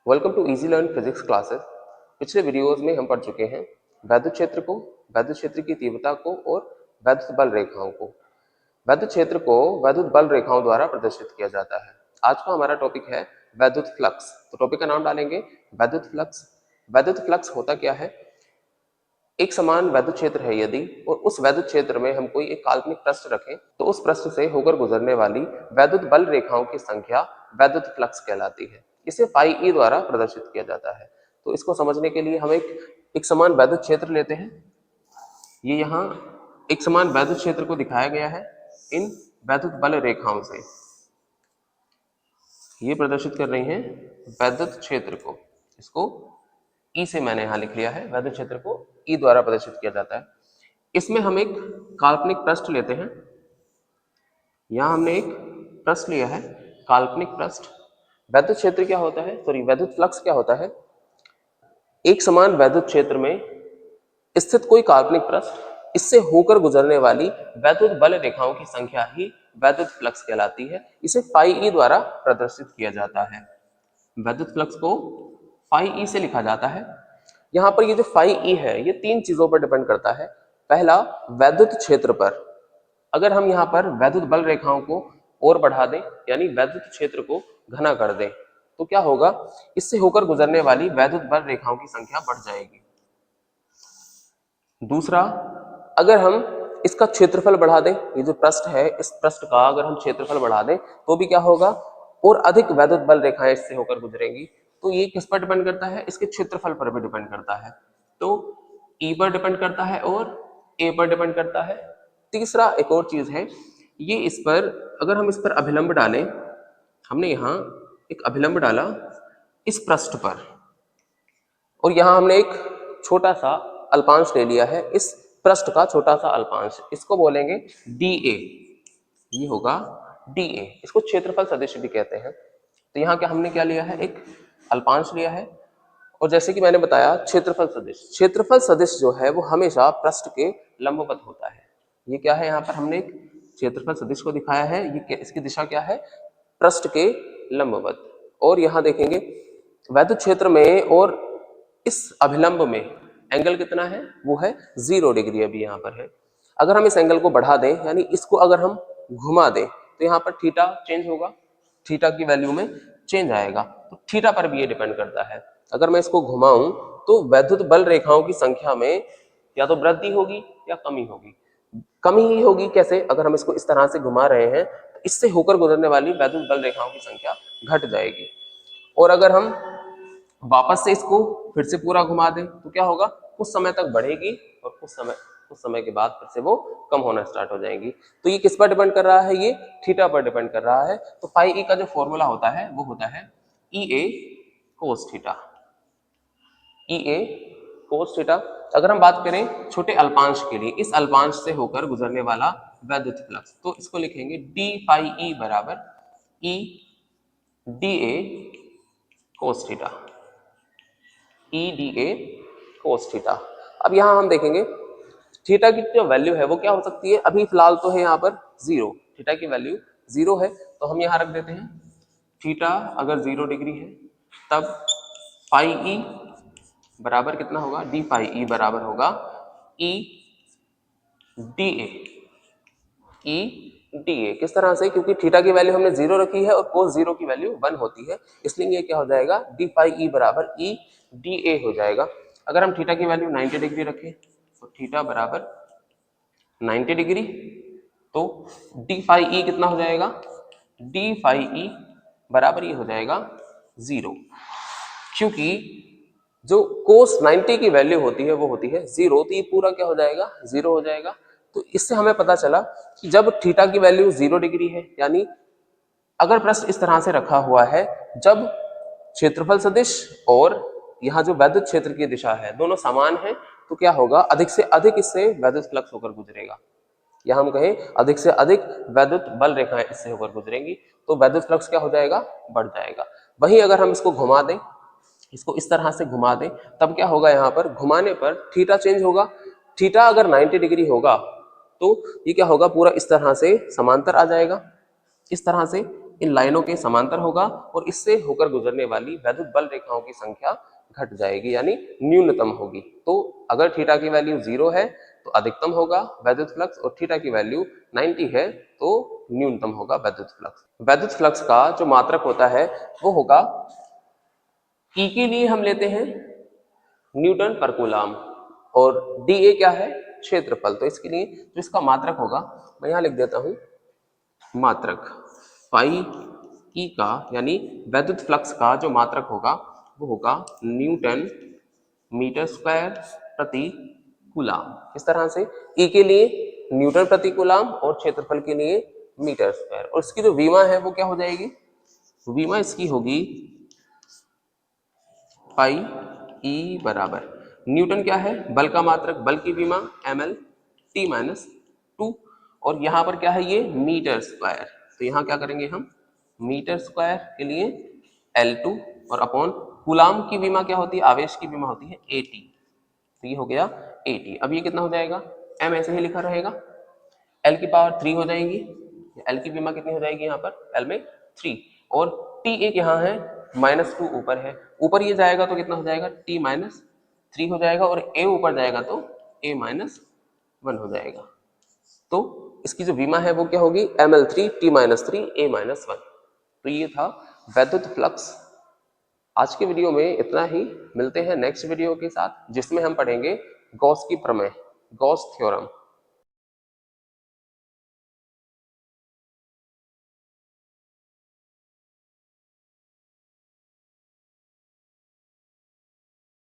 Welcome to easy learn physics classes. पिछले videos में हम पढ़ चुके हैं वैद्युत क्षेत्र को, वैद्युत क्षेत्र की तीव्रता को और वैद्युत बल रेखाओं को। वैद्युत क्षेत्र को वैद्युत बल रेखाओं द्वारा प्रदर्शित किया जाता है। आज का हमारा टॉपिक है वैद्युत फ्लक्स। तो टॉपिक का नाम डालेंगे वैद्युत फ्लक्स। वैद्युत फ्लक्स होता क्या है? एक समान वैद्युत क्षेत्र है यदि, और उस वैद्युत क्षेत्र में हम कोई एक काल्पनिक पृष्ठ रखें तो उस पृष्ठ से होकर गुजरने वाली वैद्युत बल रेखाओं की संख्या वैद्युत फ्लक्स कहलाती है। इसे पाई ई द्वारा प्रदर्शित किया जाता है। तो इसको समझने के लिए हम एक समान वैद्युत क्षेत्र लेते हैं। ये यहाँ एक समान वैद्युत क्षेत्र को दिखाया गया है इन वैद्युत बल रेखाओं से। ये प्रदर्शित कर रही हैं वैद्युत क्षेत्र को। इसको ई से मैंने यहां लिख लिया है। वैद्युत क्षेत्र को ई द्वारा प्रदर्शित किया जाता है। इसमें हम एक काल्पनिक पृष्ठ लेते हैं। यहां हमने एक पृष्ठ लिया है, काल्पनिक पृष्ठ। वैद्युत क्षेत्र क्या होता है, सॉरी वैद्युत फ्लक्स क्या होता है? एक समान वैद्युत क्षेत्र में स्थित कोई काल्पनिक पृष्ठ, इससे होकर गुजरने वाली वैद्युत बल रेखाओं की संख्या ही वैद्युत फ्लक्स कहलाती है। इसे फाई ई द्वारा प्रदर्शित किया जाता है। वैद्युत फ्लक्स को फाई ई से लिखा जाता है। यहाँ पर ये जो फाई ई है ये तीन चीजों पर डिपेंड करता है। पहला, वैद्युत क्षेत्र पर। अगर हम यहाँ पर वैद्युत बल रेखाओं को और बढ़ा दें, यानी वैद्युत क्षेत्र को घना कर दें, तो क्या होगा? इससे होकर गुजरने वाली वैद्युत बल रेखाओं की संख्या बढ़ जाएगी। दूसरा, अगर हम इसका क्षेत्रफल बढ़ा दें, ये जो पृष्ठ है इस पृष्ठ का अगर हम क्षेत्रफल बढ़ा दें तो भी क्या होगा? और अधिक वैद्युत बल रेखाएं इससे होकर गुजरेंगी। तो ये किस पर डिपेंड करता है? इसके क्षेत्रफल पर भी डिपेंड करता है। तो ई पर डिपेंड करता है और ए पर डिपेंड करता है। तीसरा एक और चीज है, ये इस पर अगर हम इस पर अभिलंब डालें, हमने यहाँ एक अभिलंब डाला इस पृष्ठ पर, और यहाँ हमने एक छोटा सा अल्पांश ले लिया है, इस पृष्ठ का छोटा सा अल्पांश, इसको बोलेंगे डी ए। ये होगा डी ए। इसको क्षेत्रफल सदिश भी कहते हैं। तो यहाँ क्या हमने क्या लिया है? एक अल्पांश लिया है। और जैसे कि मैंने बताया क्षेत्रफल सदिश, क्षेत्रफल सदिश जो है वो हमेशा पृष्ठ के लंबवत होता है। ये क्या है? यहाँ पर हमने एक क्षेत्रफल सदिश को दिखाया है। ये इसकी दिशा क्या है? पृष्ठ के लंबवत। और यहाँ देखेंगे वैद्युत क्षेत्र में और इस अभिलंब में एंगल कितना है? वो है 0 डिग्री। अभी यहाँ पर है। अगर हम इस एंगल को बढ़ा दें, यानी इसको अगर हम घुमा दें, तो यहाँ पर थीटा चेंज होगा, थीटा की वैल्यू में चेंज आएगा। तो थीटा पर भी ये डिपेंड करता है। अगर मैं इसको घुमाऊं तो वैद्युत बल रेखाओं की संख्या में या तो वृद्धि होगी या कमी होगी। कमी ही होगी कैसे? अगर हम इसको इस तरह से घुमा रहे हैं तो इससे होकर गुजरने वाली वैद्युत बल रेखाओं की संख्या घट जाएगी। और अगर हम वापस से इसको फिर से पूरा घुमा दें तो क्या होगा? कुछ समय तक बढ़ेगी और कुछ समय के बाद फिर से वो कम होना स्टार्ट हो जाएगी। तो ये किस पर डिपेंड कर रहा है? ये थीटा पर डिपेंड कर रहा है। तो फाई ई का जो फॉर्मूला होता है वो होता है ई ए कोस थीटा। ई ए कोस थीटा। अगर हम बात करें छोटे अल्पांश के लिए, इस अल्पांश से होकर गुजरने वाला वैद्युत फ्लक्स, तो इसको लिखेंगे डी फाई ई बराबर E D A cos theta. E D A cos theta. अब यहां हम देखेंगे थीटा की जो वैल्यू है वो क्या हो सकती है? अभी फिलहाल तो है यहाँ पर 0, थीटा की वैल्यू 0 है, तो हम यहाँ रख देते हैं थीटा अगर 0 डिग्री है तब फाई ई बराबर कितना होगा? डी फाई ई बराबर होगा E D A. E D A किस तरह से? क्योंकि थीटा की वैल्यू हमने 0 रखी है और कोस 0 की वैल्यू 1 होती है, इसलिए ये क्या हो जाएगा? डी फाई ई बराबर ई डी ए हो जाएगा। अगर हम थीटा की वैल्यू 90 डिग्री रखें तो थीटा बराबर 90 डिग्री, तो डी फाई ई कितना हो जाएगा? डी फाई ई बराबर ये हो जाएगा 0, क्योंकि जो कोस 90 की वैल्यू होती है वो होती है 0, तो ये पूरा क्या हो जाएगा? 0 हो जाएगा। तो इससे हमें पता चला कि जब थीटा की वैल्यू 0 डिग्री है, यानी अगर प्रश्न इस तरह से रखा हुआ है, जब क्षेत्रफल सदिश और यहाँ जो वैद्युत क्षेत्र की दिशा है दोनों समान है, तो क्या होगा? अधिक से अधिक इससे वैद्युत फ्लक्स होकर गुजरेगा, या हम कहें अधिक से अधिक वैद्युत बल रेखाएं इससे होकर गुजरेंगी, तो वैद्युत फ्लक्स क्या हो जाएगा? बढ़ जाएगा। वहीं अगर हम इसको घुमा दें, इसको इस तरह से घुमा दें, तब क्या होगा? यहाँ पर घुमाने पर थीटा चेंज होगा। थीटा अगर 90 डिग्री होगा तो ये क्या होगा? पूरा इस तरह से समांतर आ जाएगा, इस तरह से। इन लाइनों के समांतर होगा और इससे होकर गुजरने वाली वैद्युत बल रेखाओं की संख्या घट जाएगी यानी न्यूनतम होगी। तो अगर थीटा की वैल्यू 0 है तो अधिकतम होगा वैद्युत फ्लक्स और थीटा की वैल्यू 90 है तो न्यूनतम होगा वैद्युत फ्लक्स। वैद्युत फ्लक्स का जो मात्रक होता है वो होगा ई के लिए हम लेते हैं न्यूटन पर कूलाम और डी ए क्या है क्षेत्रफल। तो इसके लिए जो इसका मात्रक होगा मैं यहां लिख देता हूं मात्रक पाई ई का यानी वैद्युत फ्लक्स का जो मात्रक होगा वो होगा न्यूटन मीटर स्क्वायर प्रति कूलाम। इस तरह से ई के लिए न्यूटन प्रति कूलाम और क्षेत्रफल के लिए मीटर स्क्वायर। और इसकी जो विमा है वो क्या हो जाएगी, विमा इसकी होगी पाई ई बराबर न्यूटन क्या है बल का मात्रक, बल की विमा ml t माइनस 2 और यहाँ पर क्या है ये मीटर स्क्वायर। तो यहाँ क्या करेंगे हम मीटर स्क्वायर के लिए L2 और अपॉन कूलाम की विमा क्या होती है, आवेश की विमा होती है AT। तो ये हो गया AT। अब ये कितना हो जाएगा, m ऐसे ही लिखा रहेगा, L की पावर 3 हो जाएगी, L की विमा कितनी हो जाएगी यहाँ पर L में 3 और T एक यहाँ है -2 ऊपर है, ऊपर ये जाएगा तो कितना हो जाएगा T -3 हो जाएगा और A ऊपर जाएगा तो A -1 हो जाएगा। तो इसकी जो विमा है वो क्या होगी ml3 T -3 A -1। तो ये था वैद्युत फ्लक्स। आज के वीडियो में इतना ही, मिलते हैं नेक्स्ट वीडियो के साथ जिसमें हम पढ़ेंगे गॉस की प्रमेय, गॉस थ्योरम।